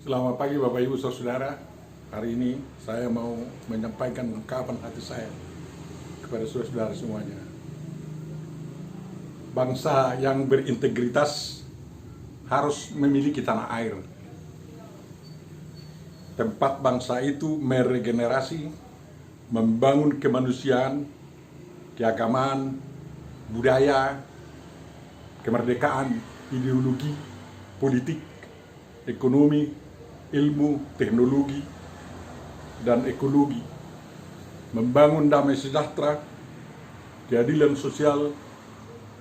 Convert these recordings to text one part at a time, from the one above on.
Selamat pagi Bapak Ibu Saudara. Hari ini saya mau menyampaikan ungkapan hati saya kepada saudara-saudara semuanya. Bangsa yang berintegritas harus memiliki tanah air. Tempat bangsa itu meregenerasi, membangun kemanusiaan, keagamaan, budaya, kemerdekaan, ideologi, politik, ekonomi, ilmu, teknologi, dan ekologi, membangun damai sejahtera, keadilan sosial,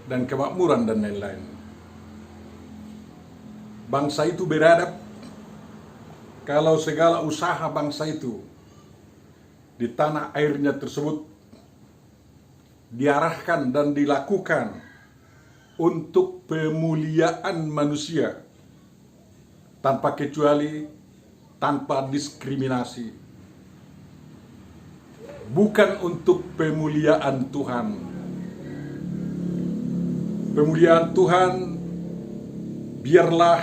dan kemakmuran, dan lain-lain. Bangsa itu beradab kalau segala usaha bangsa itu di tanah airnya tersebut diarahkan dan dilakukan untuk pemuliaan manusia tanpa kecuali, tanpa diskriminasi, bukan untuk pemuliaan Tuhan. Pemuliaan Tuhan biarlah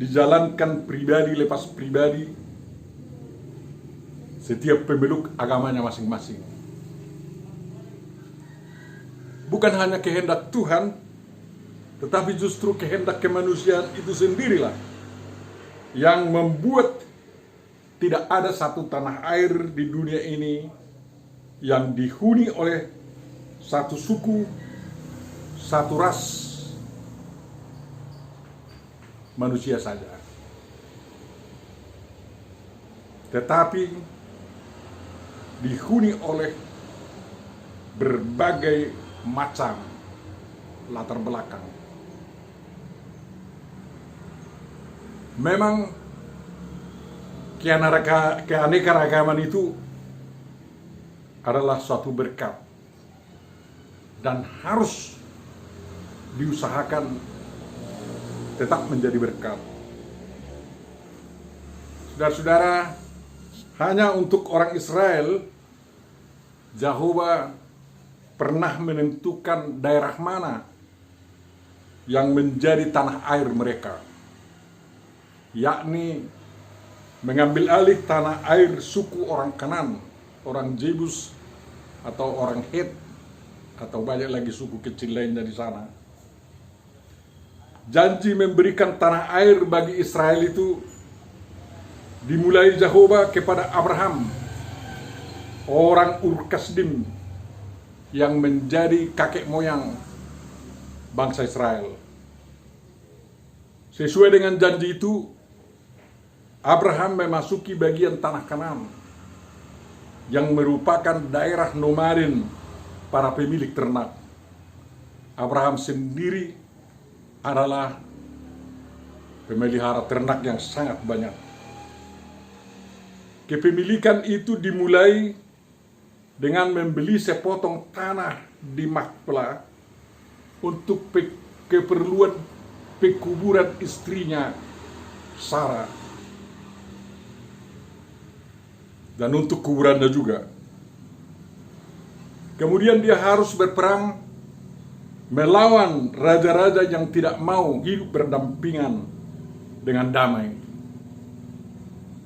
dijalankan pribadi lepas pribadi, setiap pemeluk agamanya masing-masing. Bukan hanya kehendak Tuhan, tetapi justru kehendak kemanusiaan itu sendirilah yang membuat tidak ada satu tanah air di dunia ini yang dihuni oleh satu suku, satu ras manusia saja. Tetapi dihuni oleh berbagai macam latar belakang. Memang keanekaragaman itu adalah suatu berkat dan harus diusahakan tetap menjadi berkat. Saudara-saudara, hanya untuk orang Israel, Jehovah pernah menentukan daerah mana yang menjadi tanah air mereka, yakni mengambil alih tanah air suku orang Kanan, orang Jebus, atau orang Het, atau banyak lagi suku kecil lainnya di sana. Janji memberikan tanah air bagi Israel itu dimulai Jehovah kepada Abraham, orang Ur Kasdim, yang menjadi kakek moyang bangsa Israel. Sesuai dengan janji itu, Abraham memasuki bagian tanah Kanaan yang merupakan daerah nomaden para pemilik ternak. Abraham sendiri adalah pemelihara ternak yang sangat banyak. Kepemilikan itu dimulai dengan membeli sepotong tanah di Makpela untuk keperluan pekuburan istrinya Sarah, dan untuk kuburannya juga. Kemudian dia harus berperang melawan raja-raja yang tidak mau hidup berdampingan dengan damai.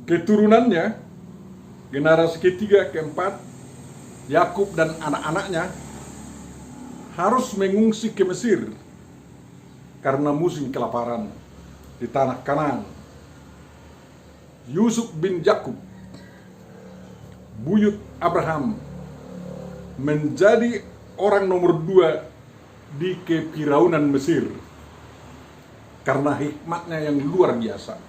Keturunannya, generasi ketiga, keempat, Yakub dan anak-anaknya harus mengungsi ke Mesir karena musim kelaparan di tanah Kanaan. Yusuf bin Yakub, buyut Abraham, menjadi orang nomor 2 di kepiraunan Mesir karena hikmatnya yang luar biasa.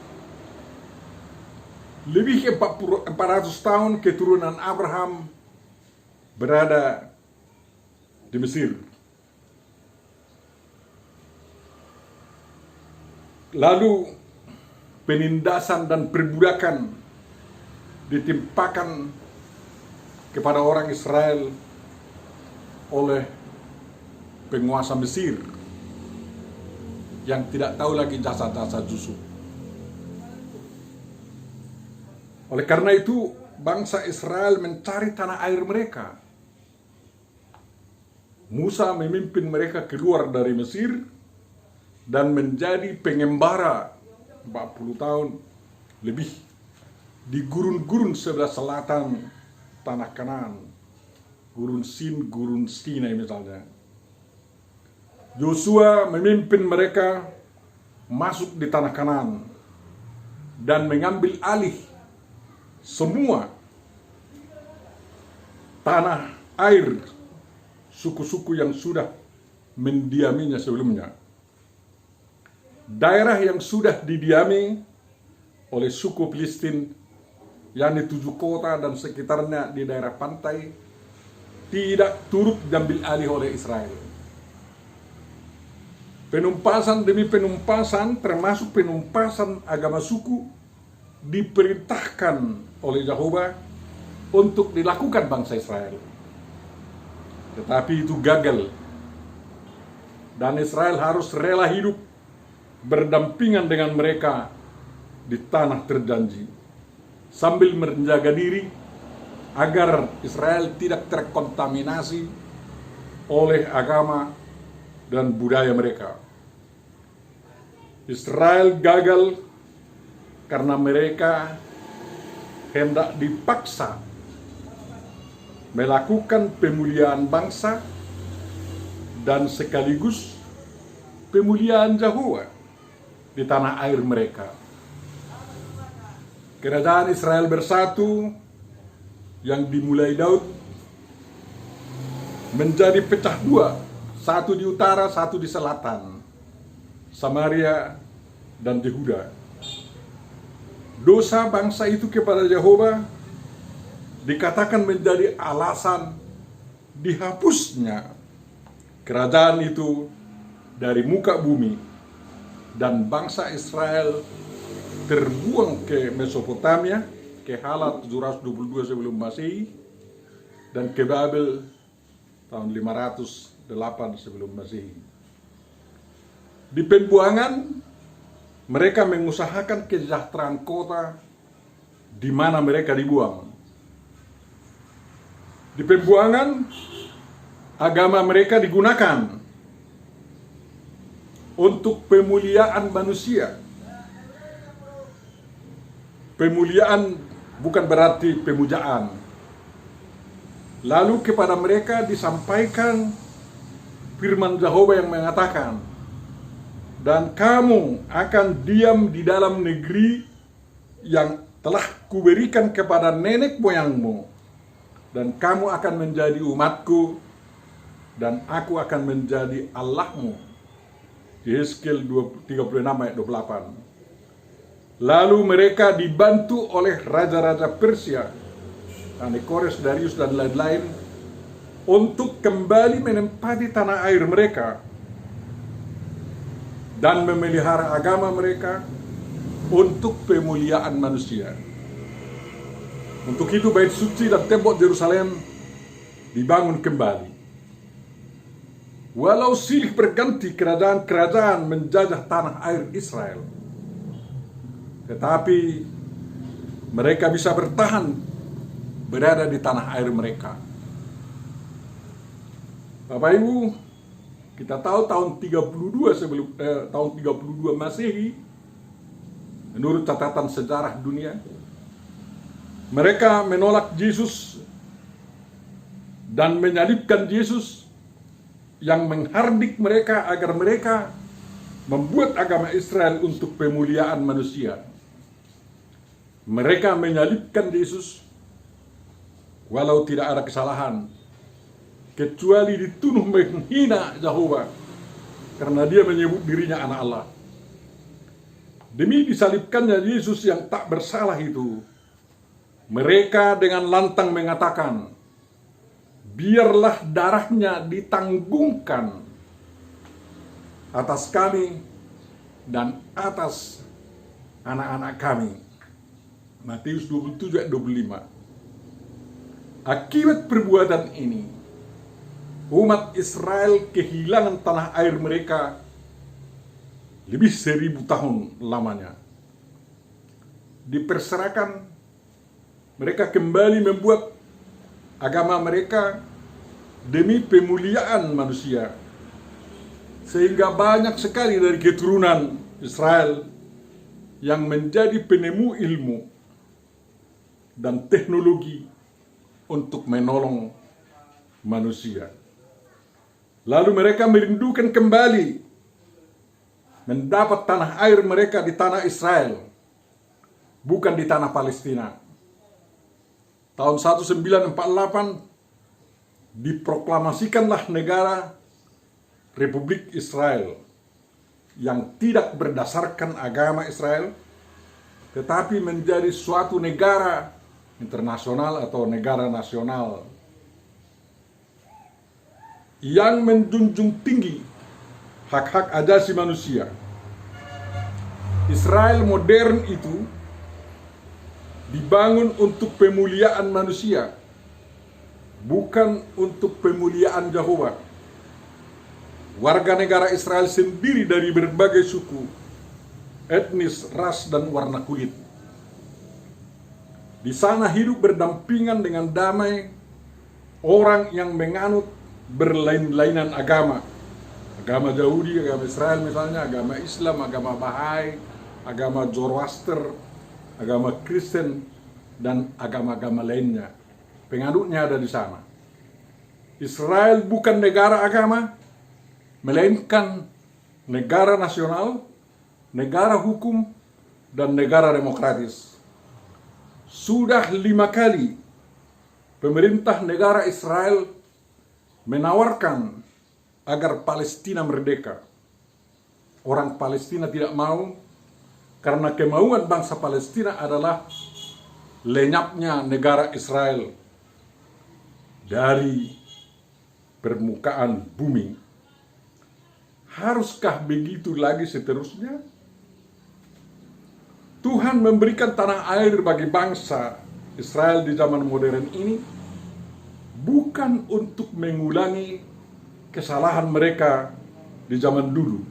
Lebih 400 tahun keturunan Abraham berada di Mesir. Lalu penindasan dan perbudakan ditimpakan kepada orang Israel oleh penguasa Mesir yang tidak tahu lagi jasa-jasa Yusuf. Oleh karena itu, bangsa Israel mencari tanah air mereka. Musa memimpin mereka keluar dari Mesir dan menjadi pengembara 40 tahun lebih di gurun-gurun sebelah selatan tanah Kanaan, gurun Sin, gurun Sinai misalnya. Yosua memimpin mereka masuk di tanah Kanaan dan mengambil alih semua tanah air suku-suku yang sudah mendiaminya sebelumnya. Daerah yang sudah didiami oleh suku Filistin, yakni 7 kota dan sekitarnya di daerah pantai, tidak turut diambil alih oleh Israel. Penumpasan demi penumpasan, termasuk penumpasan agama suku, diperintahkan oleh Yahweh untuk dilakukan bangsa Israel. Tetapi itu gagal. Dan Israel harus rela hidup berdampingan dengan mereka di tanah terjanji, sambil menjaga diri agar Israel tidak terkontaminasi oleh agama dan budaya mereka. Israel gagal karena mereka hendak dipaksa melakukan pemuliaan bangsa dan sekaligus pemuliaan Yahweh di tanah air mereka. Kerajaan Israel bersatu yang dimulai Daud menjadi pecah dua, satu di utara, satu di selatan, Samaria dan Yehuda. Dosa bangsa itu kepada Yehova dikatakan menjadi alasan dihapusnya kerajaan itu dari muka bumi, dan bangsa Israel terbuang ke Mesopotamia, ke Halat 722 sebelum Masehi, dan ke Babel tahun 508 sebelum Masehi. Di pembuangan, mereka mengusahakan kesejahteraan kota di mana mereka dibuang. Di pembuangan, agama mereka digunakan untuk pemuliaan manusia. Pemuliaan bukan berarti pemujaan. Lalu kepada mereka disampaikan firman Yahweh yang mengatakan, dan kamu akan diam di dalam negeri yang telah kuberikan kepada nenek moyangmu, dan kamu akan menjadi umatku, dan aku akan menjadi Allahmu. Yeskel 36 ayat 28. Lalu mereka dibantu oleh raja-raja Persia, Kores, Darius, dan lain-lain, untuk kembali menempati tanah air mereka dan memelihara agama mereka untuk pemuliaan manusia. Untuk itu bait suci dan tembok Yerusalem dibangun kembali. Walau silih berganti kerajaan-kerajaan menjajah tanah air Israel, tetapi mereka bisa bertahan berada di tanah air mereka. Bapak Ibu, kita tahu tahun 32 Masehi, menurut catatan sejarah dunia, mereka menolak Yesus dan menyalibkan Yesus, yang menghardik mereka agar mereka membuat agama Israel untuk pemuliaan manusia. Mereka menyalibkan Yesus walau tidak ada kesalahan, kecuali dituduh menghina Yahweh karena dia menyebut dirinya anak Allah. Demi disalibkannya Yesus yang tak bersalah itu, mereka dengan lantang mengatakan, biarlah darahnya ditanggungkan atas kami dan atas anak-anak kami. Matius 27 ayat 25. Akibat perbuatan ini, umat Israel kehilangan tanah air mereka lebih 1000 tahun lamanya. Diperserahkan, mereka kembali membuat agama mereka demi pemuliaan manusia, sehingga banyak sekali dari keturunan Israel yang menjadi penemu ilmu dan teknologi untuk menolong manusia. Lalu mereka merindukan kembali mendapat tanah air mereka di tanah Israel, bukan di tanah Palestina. Tahun 1948 diproklamasikanlah negara Republik Israel yang tidak berdasarkan agama Israel, tetapi menjadi suatu negara internasional atau negara nasional yang menjunjung tinggi hak-hak asasi manusia. Israel modern itu dibangun untuk pemuliaan manusia, bukan untuk pemuliaan Jehovah. Warga negara Israel sendiri dari berbagai suku, etnis, ras, dan warna kulit. Di sana hidup berdampingan dengan damai orang yang menganut berlain-lainan agama. Agama Yahudi, agama Israel misalnya, agama Islam, agama Bahai, agama Zoroaster, agama Kristen, dan agama-agama lainnya. Penganutnya ada di sana. Israel bukan negara agama, melainkan negara nasional, negara hukum, dan negara demokratis. Sudah 5 kali pemerintah negara Israel menawarkan agar Palestina merdeka. Orang Palestina tidak mau, karena kemauan bangsa Palestina adalah lenyapnya negara Israel dari permukaan bumi. Haruskah begitu lagi seterusnya? Tuhan memberikan tanah air bagi bangsa Israel di zaman modern ini bukan untuk mengulangi kesalahan mereka di zaman dulu.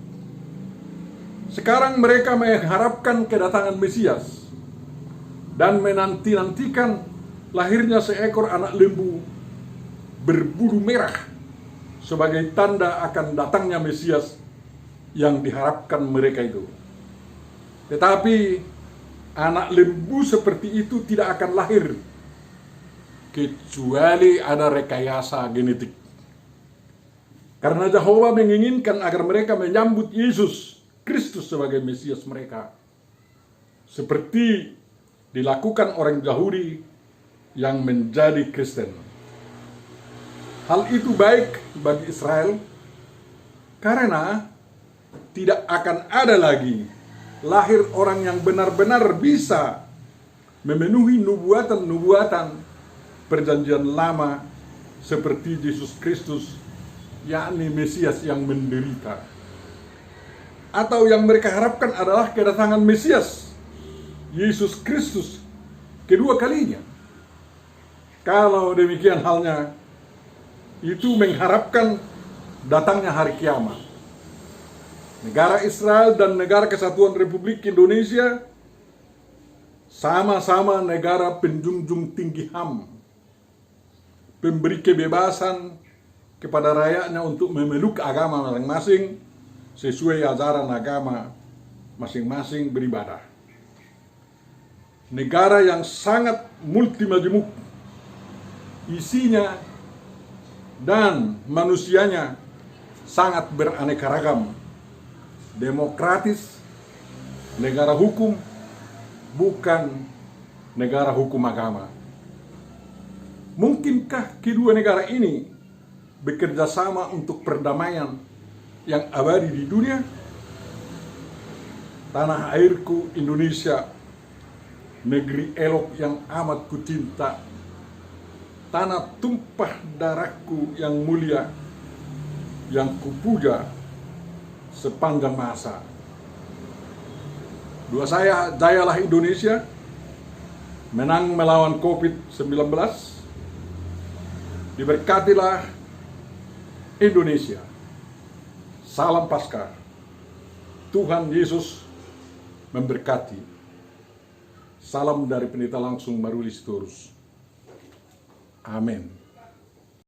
Sekarang mereka mengharapkan kedatangan Mesias dan menanti-nantikan lahirnya seekor anak lembu berbulu merah sebagai tanda akan datangnya Mesias yang diharapkan mereka itu. Tetapi anak lembu seperti itu tidak akan lahir kecuali ada rekayasa genetik. Karena Jehovah menginginkan agar mereka menyambut Yesus Kristus sebagai Mesias mereka, seperti dilakukan orang Yahudi yang menjadi Kristen. Hal itu baik bagi Israel karena tidak akan ada lagi lahir orang yang benar-benar bisa memenuhi nubuatan-nubuatan perjanjian lama seperti Yesus Kristus, yakni Mesias yang menderita. Atau yang mereka harapkan adalah kedatangan Mesias, Yesus Kristus, kedua kalinya. Kalau demikian halnya, itu mengharapkan datangnya hari kiamat. Negara Israel dan Negara Kesatuan Republik Indonesia sama-sama negara penjunjung tinggi HAM, pemberi kebebasan kepada rakyatnya untuk memeluk agama masing-masing sesuai ajaran agama masing-masing beribadah. Negara yang sangat multimajemuk, isinya dan manusianya sangat beraneka ragam, demokratis, negara hukum, bukan negara hukum agama. Mungkinkah kedua negara ini bekerja sama untuk perdamaian yang abadi di dunia? Tanah airku Indonesia, negeri elok yang amat kucinta, tanah tumpah darahku yang mulia, yang kupuja sepanjang masa. Doa saya, jayalah Indonesia, menang melawan COVID-19, diberkatilah Indonesia. Salam Paskah. Tuhan Yesus memberkati. Salam dari Pendeta Langsung Maruli Sitorus. Amin.